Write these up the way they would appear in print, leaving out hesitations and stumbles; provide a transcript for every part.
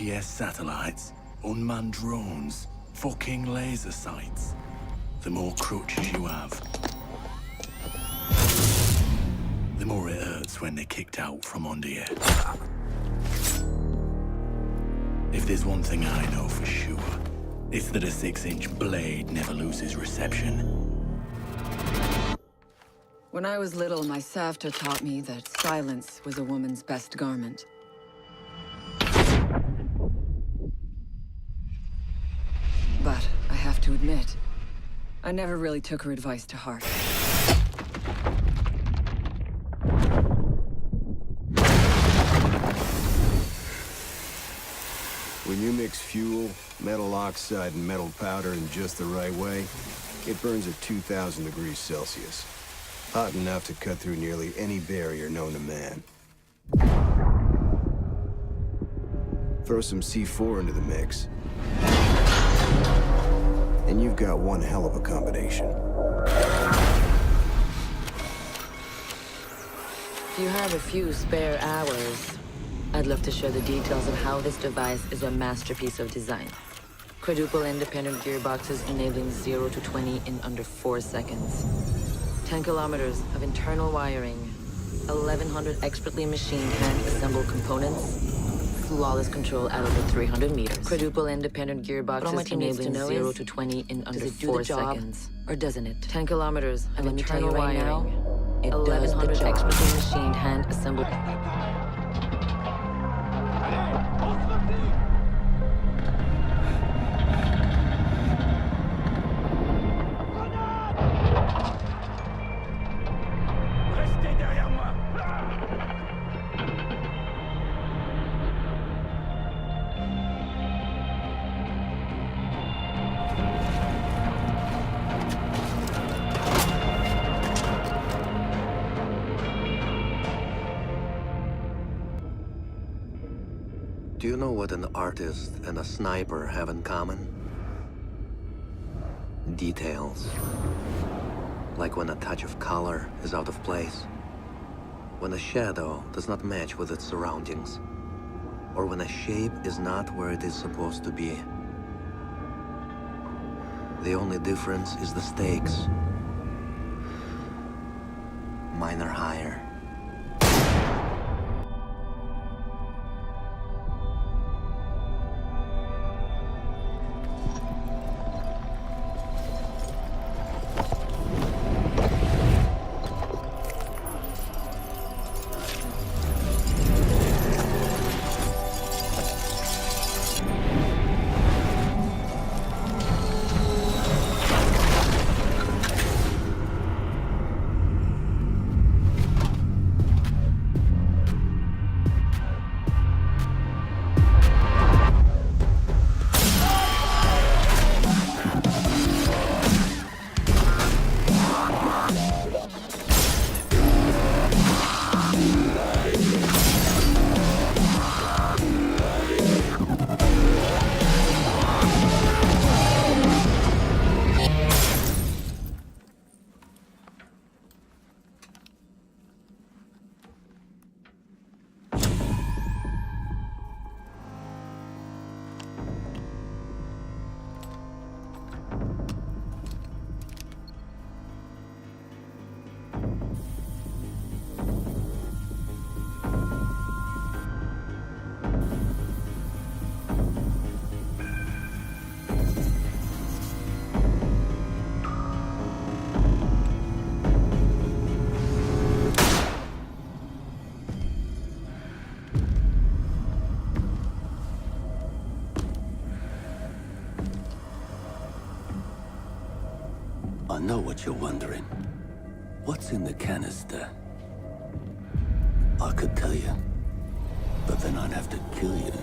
GPS satellites, unmanned drones, fucking laser sights. The more crutches you have, the more it hurts when they're kicked out from under you. If there's one thing I know for sure, it's that a 6-inch blade never loses reception. When I was little, my Savta taught me that silence was a woman's best garment. But I have to admit, I never really took her advice to heart. When you mix fuel, metal oxide, and metal powder in just the right way, it burns at 2,000 degrees Celsius. Hot enough to cut through nearly any barrier known to man. Throw some C4 into the mix, and you've got one hell of a combination. If you have a few spare hours, I'd love to share the details of how this device is a masterpiece of design. Quadruple independent gearboxes enabling 0 to 20 in under 4 seconds. 10 kilometers of internal wiring, 1,100 expertly machined hand-assembled components, flawless control at over 300 meters. Quadruple independent gearboxes enabling 0 to 20 in under 4 seconds. Or doesn't it? 10 kilometers of internal wiring, 1,100 expertly machined hand-assembled... Do you know what an artist and a sniper have in common? Details. Like when a touch of color is out of place, when a shadow does not match with its surroundings, or when a shape is not where it is supposed to be. The only difference is the stakes. Mine are higher. I know what you're wondering. What's in the canister? I could tell you, but then I'd have to kill you.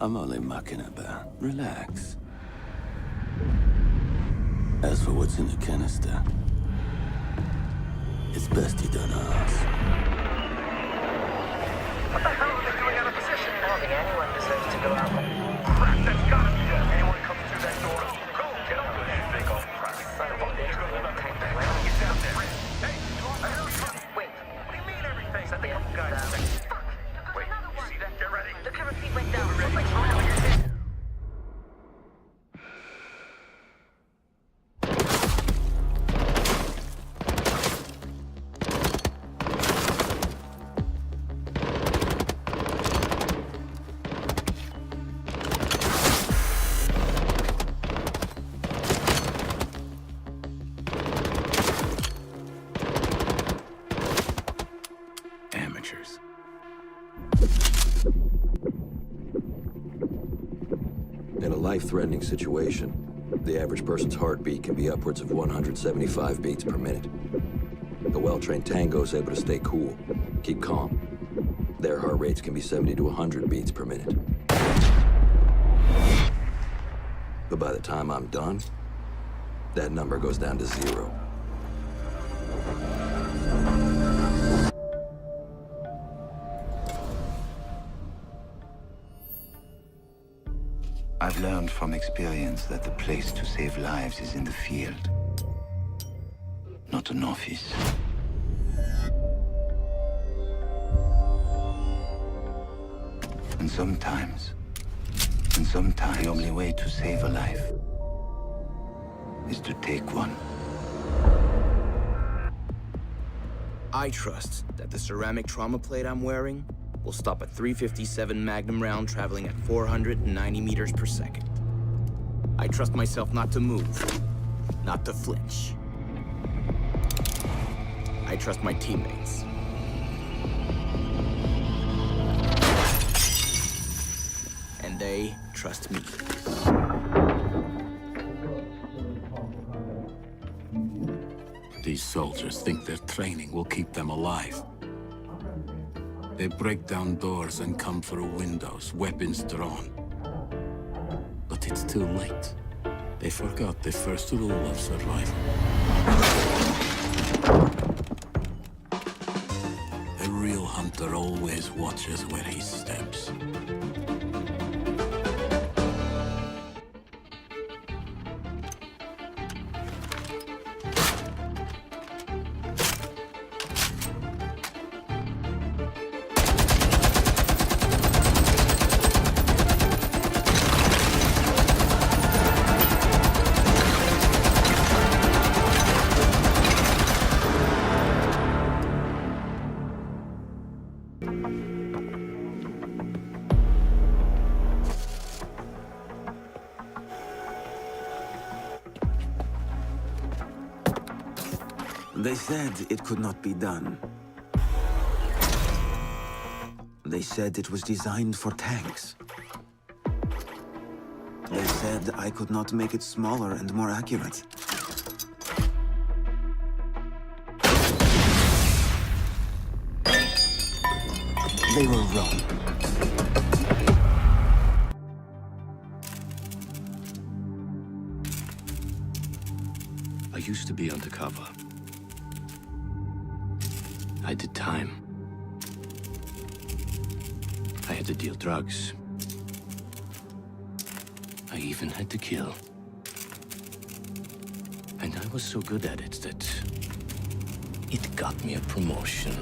I'm only mucking about. Relax. As for what's in the canister, it's best you don't ask. What the hell are they doing out of position? I don't think anyone deserves to go out. That's gotta be it. Anyone comes through that door, go get up there. Big old crap. Son of a bitch, we ain't tank the ground. Get down there. Hey, I heard you. Wait. What do you mean everything? I think I'm guys. Fuck. Wait, you see that? life-threatening situation. The average person's heartbeat can be upwards of 175 beats per minute. The well-trained Tango is able to stay cool, keep calm. Their heart rates can be 70 to 100 beats per minute. But by the time I'm done, that number goes down to 0. I've learned from experience that the place to save lives is in the field, not an office. And sometimes, the only way to save a life is to take one. I trust that the ceramic trauma plate I'm wearing will stop a .357 Magnum round traveling at 490 meters per second. I trust myself not to move, not to flinch. I trust my teammates. And they trust me. These soldiers think their training will keep them alive. They break down doors and come through windows, weapons drawn. But it's too late. They forgot the first rule of survival. A real hunter always watches where he steps. They said it could not be done. They said it was designed for tanks. They said I could not make it smaller and more accurate. They were wrong. I used to be undercover. I did time. I had to deal drugs. I even had to kill. And I was so good at it that it got me a promotion.